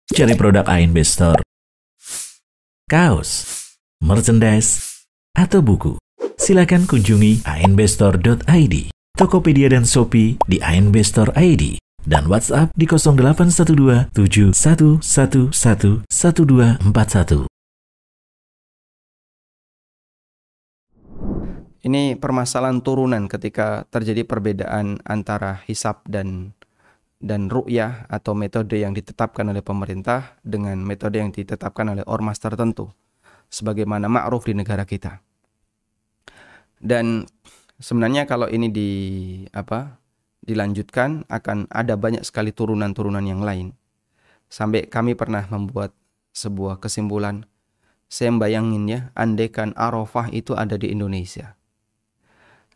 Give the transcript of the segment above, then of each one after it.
Cari produk ANB Store, kaos, merchandise, atau buku. Silakan kunjungi anbstore.id, Tokopedia dan Shopee di ANB Store ID, dan WhatsApp di 0812 7111 1241. Ini permasalahan turunan ketika terjadi perbedaan antara hisab dan ru'yah atau metode yang ditetapkan oleh pemerintah dengan metode yang ditetapkan oleh ormas tertentu sebagaimana ma'ruf di negara kita. Dan sebenarnya kalau ini dilanjutkan akan ada banyak sekali turunan-turunan yang lain. Sampai kami pernah membuat sebuah kesimpulan, saya bayangin ya, andaikan Arafah itu ada di Indonesia.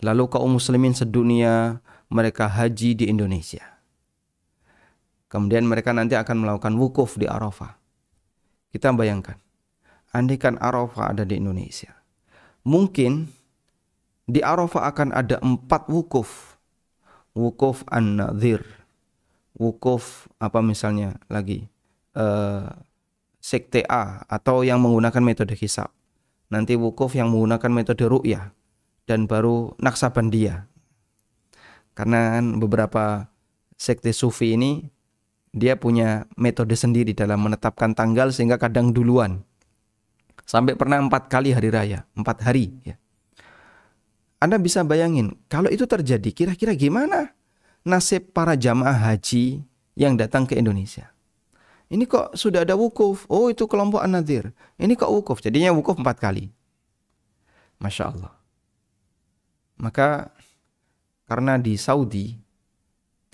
Lalu kaum muslimin sedunia mereka haji di Indonesia. Kemudian mereka nanti akan melakukan wukuf di Arafah. Kita bayangkan, andaikan Arafah ada di Indonesia. Mungkin di Arafah akan ada 4 wukuf. Wukuf An-Nadhir. Wukuf misalnya lagi. Sekte A atau yang menggunakan metode hisab. Nanti wukuf yang menggunakan metode ru'yah. Dan baru Naqsabandiyah. Karena kan beberapa sekte sufi ini dia punya metode sendiri dalam menetapkan tanggal sehingga kadang duluan. Sampai pernah 4 kali hari raya, 4 hari ya. Anda bisa bayangin, kalau itu terjadi kira-kira gimana nasib para jamaah haji yang datang ke Indonesia? Ini kok sudah ada wukuf? Oh, itu kelompok An-Nadhir. Ini kok wukuf? Jadinya wukuf 4 kali. Masya Allah. Maka karena di Saudi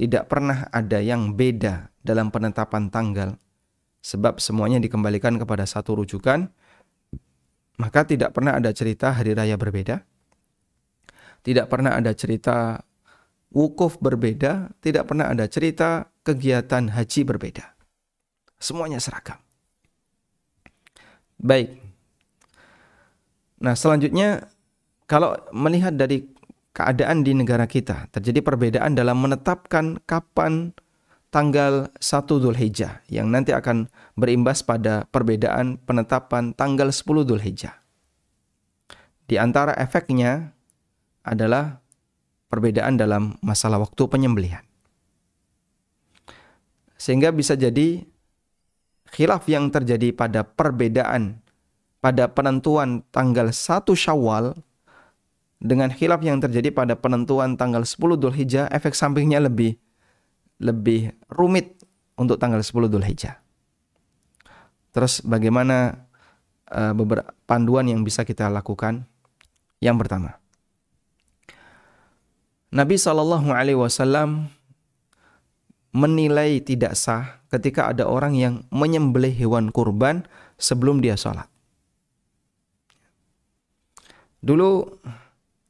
tidak pernah ada yang beda dalam penetapan tanggal, sebab semuanya dikembalikan kepada satu rujukan, maka tidak pernah ada cerita hari raya berbeda, tidak pernah ada cerita wukuf berbeda, tidak pernah ada cerita kegiatan haji berbeda. Semuanya seragam. Baik. Nah, selanjutnya kalau melihat dari keadaan di negara kita, terjadi perbedaan dalam menetapkan kapan tanggal 1 Dzulhijjah yang nanti akan berimbas pada perbedaan penetapan tanggal 10 Dzulhijjah. Di antara efeknya adalah perbedaan dalam masalah waktu penyembelihan. Sehingga bisa jadi khilaf yang terjadi pada perbedaan pada penentuan tanggal 1 Syawal dengan khilaf yang terjadi pada penentuan tanggal 10 Dzulhijjah, efek sampingnya lebih rumit untuk tanggal 10 Dzulhijjah. Terus bagaimana beberapa panduan yang bisa kita lakukan? Yang pertama, Nabi SAW menilai tidak sah ketika ada orang yang menyembelih hewan kurban sebelum dia sholat. Dulu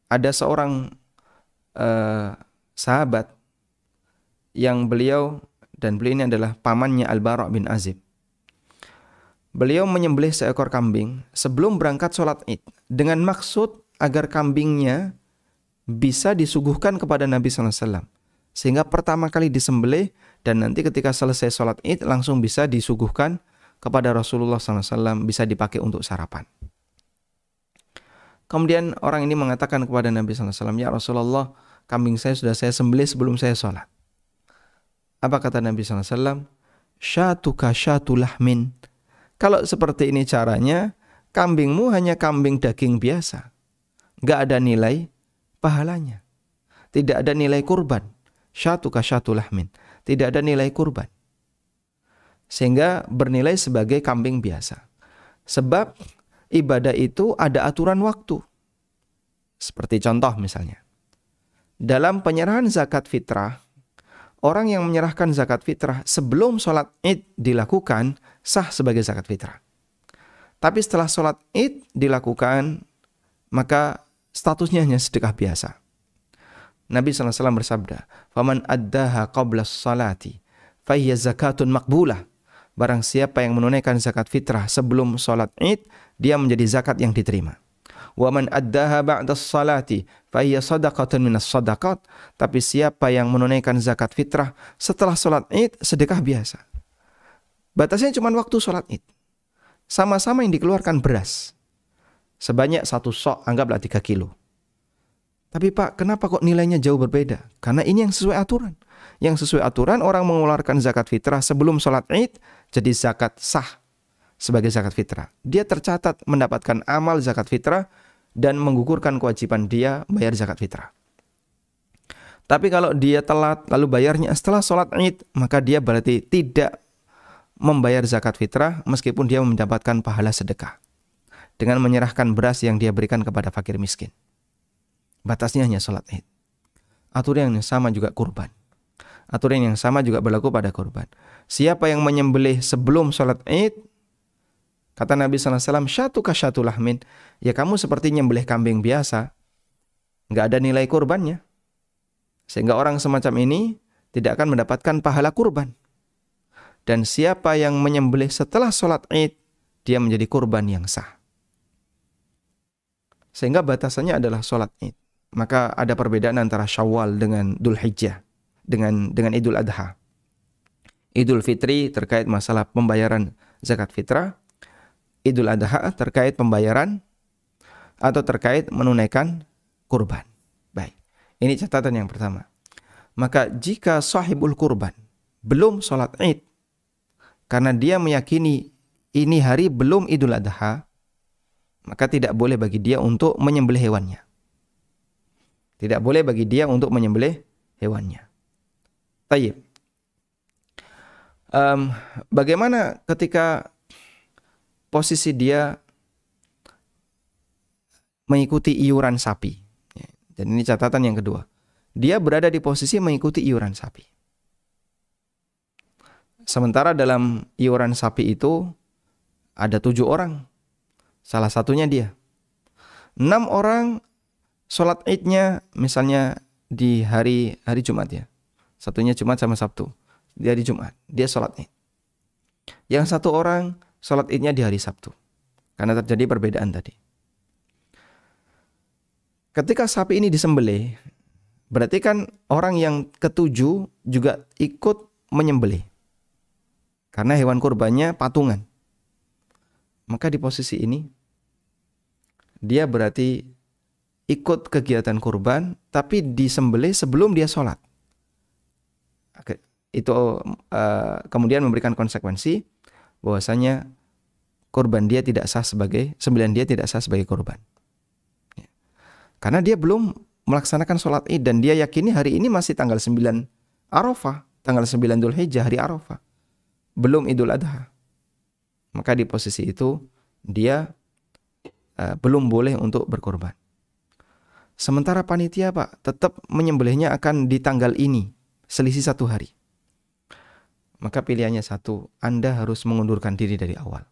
ada seorang sahabat yang beliau ini adalah pamannya Al-Bara' bin Azib. Beliau menyembelih seekor kambing sebelum berangkat sholat Id dengan maksud agar kambingnya bisa disuguhkan kepada Nabi SAW. Sehingga pertama kali disembelih dan nanti ketika selesai sholat Id langsung bisa disuguhkan kepada Rasulullah SAW, bisa dipakai untuk sarapan. Kemudian orang ini mengatakan kepada Nabi SAW, "Ya Rasulullah, kambing saya sudah saya sembelih sebelum saya sholat." Apa kata Nabi SAW? "Syatuka syatu lahmin." Kalau seperti ini caranya, kambingmu hanya kambing daging biasa. Gak ada nilai pahalanya. Tidak ada nilai kurban. Syatuka syatu lahmin. Tidak ada nilai kurban. Sehingga bernilai sebagai kambing biasa. Sebab ibadah itu ada aturan waktu. Seperti contoh misalnya. Dalam penyerahan zakat fitrah, orang yang menyerahkan zakat fitrah sebelum sholat Id dilakukan sah sebagai zakat fitrah. Tapi setelah sholat Id dilakukan, maka statusnya hanya sedekah biasa. Nabi SAW bersabda, "Faman addaha qabla sholati, fahiya zakatun makbulah." Barang siapa yang menunaikan zakat fitrah sebelum sholat Id, dia menjadi zakat yang diterima. Wa man addaha ba'da sholati, fahiya sadaqatun minas sadaqat. Tapi siapa yang menunaikan zakat fitrah setelah sholat Id, sedekah biasa. Batasnya cuma waktu sholat id. Sama-sama yang dikeluarkan beras. Sebanyak 1 sok, anggaplah 3 kilo. Tapi Pak, kenapa kok nilainya jauh berbeda? Karena ini yang sesuai aturan. Yang sesuai aturan orang mengeluarkan zakat fitrah sebelum sholat id, jadi zakat sah sebagai zakat fitrah. Dia tercatat mendapatkan amal zakat fitrah dan menggugurkan kewajiban dia bayar zakat fitrah. Tapi kalau dia telat lalu bayarnya setelah sholat id, maka dia berarti tidak membayar zakat fitrah meskipun dia mendapatkan pahala sedekah dengan menyerahkan beras yang dia berikan kepada fakir miskin. Batasnya hanya sholat id. Aturan yang sama juga kurban. Aturan yang sama juga berlaku pada kurban. Siapa yang menyembelih sebelum sholat id, kata Nabi SAW, syatu ka syatu lahmin, ya kamu seperti nyembelih kambing biasa, nggak ada nilai kurbannya. Sehingga orang semacam ini tidak akan mendapatkan pahala kurban. Dan siapa yang menyembelih setelah sholat id, dia menjadi kurban yang sah. Sehingga batasannya adalah sholat id. Maka ada perbedaan antara Syawal dengan Dzul Hijjah, dengan Idul Adha. Idul Fitri terkait masalah pembayaran zakat fitrah, Idul Adha terkait pembayaran atau terkait menunaikan kurban. Baik, ini catatan yang pertama. Maka jika sahibul kurban belum sholat id, karena dia meyakini ini hari belum Idul Adha, maka tidak boleh bagi dia untuk menyembelih hewannya. Tidak boleh bagi dia untuk menyembelih hewannya. Tayyib. Bagaimana ketika posisi dia mengikuti iuran sapi? Dan ini catatan yang kedua. Dia berada di posisi mengikuti iuran sapi. Sementara dalam iuran sapi itu ada 7 orang. Salah satunya dia. 6 orang sholat idnya misalnya di hari Jumat ya. Satunya Jumat sama Sabtu. Di hari Jumat dia sholat id. Yang 1 orang sholat idnya di hari Sabtu. Karena terjadi perbedaan tadi. Ketika sapi ini disembelih, berarti kan orang yang ke-7 juga ikut menyembelih. Karena hewan kurbannya patungan. Maka di posisi ini dia berarti ikut kegiatan kurban, tapi disembelih sebelum dia sholat. Itu kemudian memberikan konsekuensi bahwasanya kurban dia tidak sah sebagai, sembelihan dia tidak sah sebagai kurban. Ya. Karena dia belum melaksanakan sholat id dan dia yakini hari ini masih tanggal 9 Arafah, tanggal 9 Dzul Hijjah, hari Arafah. Belum Idul Adha. Maka di posisi itu dia belum boleh untuk berkorban. Sementara panitia Pak tetap menyembelihnya akan di tanggal ini, selisih 1 hari. Maka pilihannya 1, Anda harus mengundurkan diri dari awal.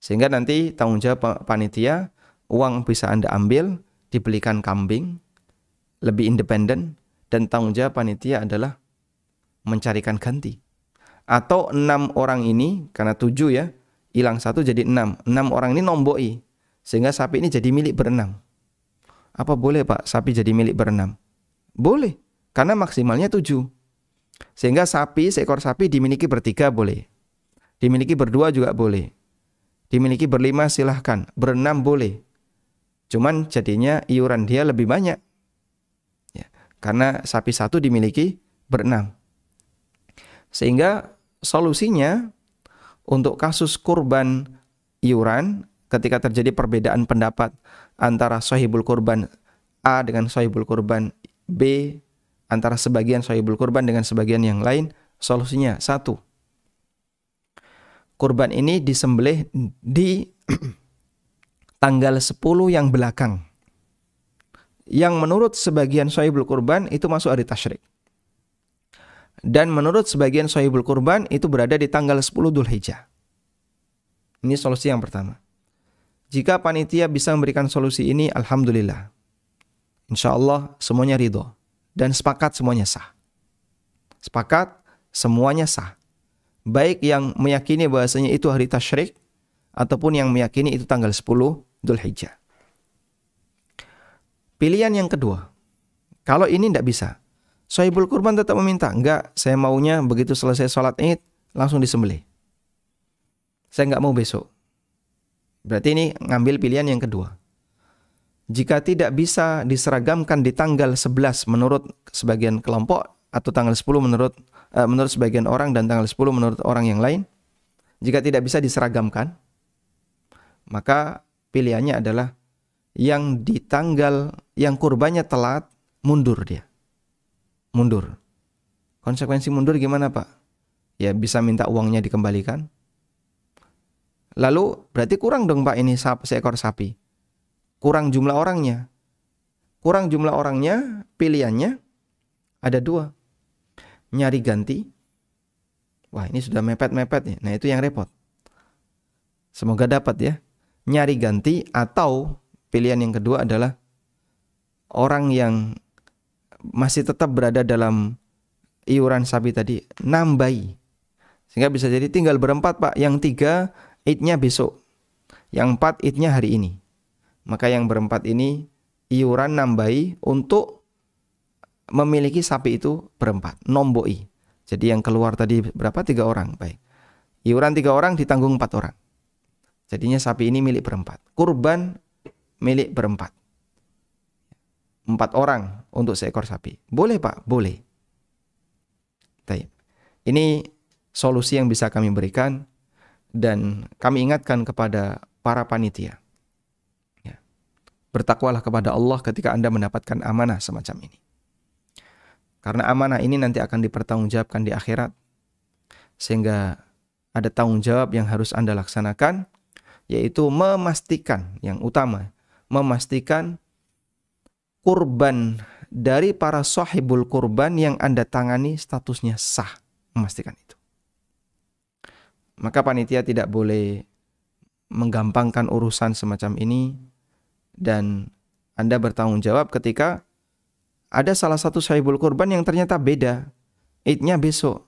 Sehingga nanti tanggung jawab panitia, uang bisa Anda ambil, dibelikan kambing, lebih independen, dan tanggung jawab panitia adalah mencarikan ganti. Atau 6 orang ini, karena 7 ya, hilang 1 jadi 6. 6 orang ini nomboi, sehingga sapi ini jadi milik berenam. Apa boleh Pak sapi jadi milik berenam? Boleh, karena maksimalnya 7. Sehingga seekor sapi dimiliki bertiga boleh. Dimiliki berdua juga boleh. Dimiliki berlima silahkan. Berenam boleh. Cuman jadinya iuran dia lebih banyak. Ya, karena sapi 1 dimiliki berenam. Sehingga solusinya untuk kasus kurban iuran, ketika terjadi perbedaan pendapat antara sahibul kurban A dengan sahibul kurban B, antara sebagian sahibul kurban dengan sebagian yang lain, solusinya 1. Kurban ini disembelih di tanggal 10 yang belakang. Yang menurut sebagian sahibul kurban itu masuk hari tasyrik. Dan menurut sebagian sahibul kurban itu berada di tanggal 10 Dzul Hijjah. Ini solusi yang pertama. Jika panitia bisa memberikan solusi ini, alhamdulillah. Insya Allah semuanya ridho. Dan sepakat semuanya sah. Sepakat semuanya sah. Baik yang meyakini bahasanya itu hari tasyrik, ataupun yang meyakini itu tanggal 10 Dzul Hijjah. Pilihan yang kedua. Kalau ini tidak bisa, sahibul kurban tetap meminta, enggak, saya maunya begitu selesai sholat id, langsung disembelih. Saya nggak mau besok. Berarti ini ngambil pilihan yang kedua. Jika tidak bisa diseragamkan di tanggal 11 menurut sebagian kelompok, atau tanggal 10 menurut sebagian orang dan tanggal 10 menurut orang yang lain, jika tidak bisa diseragamkan, maka pilihannya adalah yang di tanggal yang kurbannya telat, mundur dia. Mundur. Konsekuensi mundur gimana, Pak? Ya bisa minta uangnya dikembalikan. Lalu berarti kurang dong, Pak, ini seekor sapi. Kurang jumlah orangnya. Kurang jumlah orangnya, pilihannya ada dua. Nyari ganti. Wah, ini sudah mepet-mepet nih. Nah, itu yang repot. Semoga dapat ya. Nyari ganti, atau pilihan yang kedua adalah orang yang masih tetap berada dalam iuran sapi tadi, nambahi. Sehingga bisa jadi tinggal berempat, Pak. Yang 3 idnya besok. Yang 4 idnya hari ini. Maka yang berempat ini iuran nambahi untuk memiliki sapi itu berempat, nomboi. Jadi yang keluar tadi berapa? 3 orang. Baik. Iuran 3 orang ditanggung 4 orang. Jadinya sapi ini milik berempat. Kurban milik berempat. 4 orang untuk seekor sapi. Boleh, Pak? Boleh. Baik. Ini solusi yang bisa kami berikan dan kami ingatkan kepada para panitia. Bertakwalah kepada Allah ketika Anda mendapatkan amanah semacam ini. Karena amanah ini nanti akan dipertanggungjawabkan di akhirat. Sehingga ada tanggung jawab yang harus Anda laksanakan, yaitu memastikan, yang utama, memastikan kurban dari para sahibul kurban yang Anda tangani statusnya sah. Memastikan itu. Maka panitia tidak boleh menggampangkan urusan semacam ini. Dan Anda bertanggung jawab ketika ada salah satu sahibul kurban yang ternyata beda, idnya besok.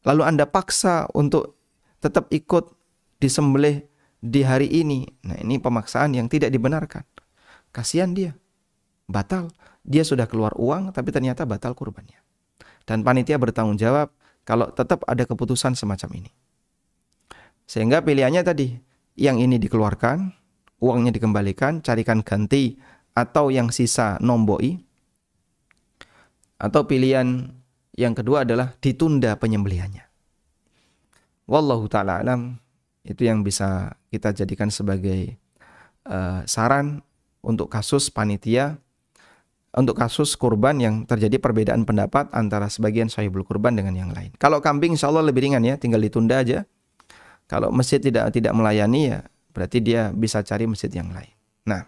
Lalu Anda paksa untuk tetap ikut disembelih di hari ini. Nah, ini pemaksaan yang tidak dibenarkan. Kasihan dia, batal. Dia sudah keluar uang tapi ternyata batal kurbannya. Dan panitia bertanggung jawab kalau tetap ada keputusan semacam ini. Sehingga pilihannya tadi, yang ini dikeluarkan, uangnya dikembalikan, carikan ganti, atau yang sisa nomboi. Atau pilihan yang kedua adalah ditunda penyembelihannya. Wallahu ta'ala alam. Itu yang bisa kita jadikan sebagai saran untuk kasus panitia, untuk kasus kurban yang terjadi perbedaan pendapat antara sebagian sahibul kurban dengan yang lain. Kalau kambing insya Allah lebih ringan ya, tinggal ditunda aja. Kalau masjid tidak melayani ya, berarti dia bisa cari masjid yang lain. Nah,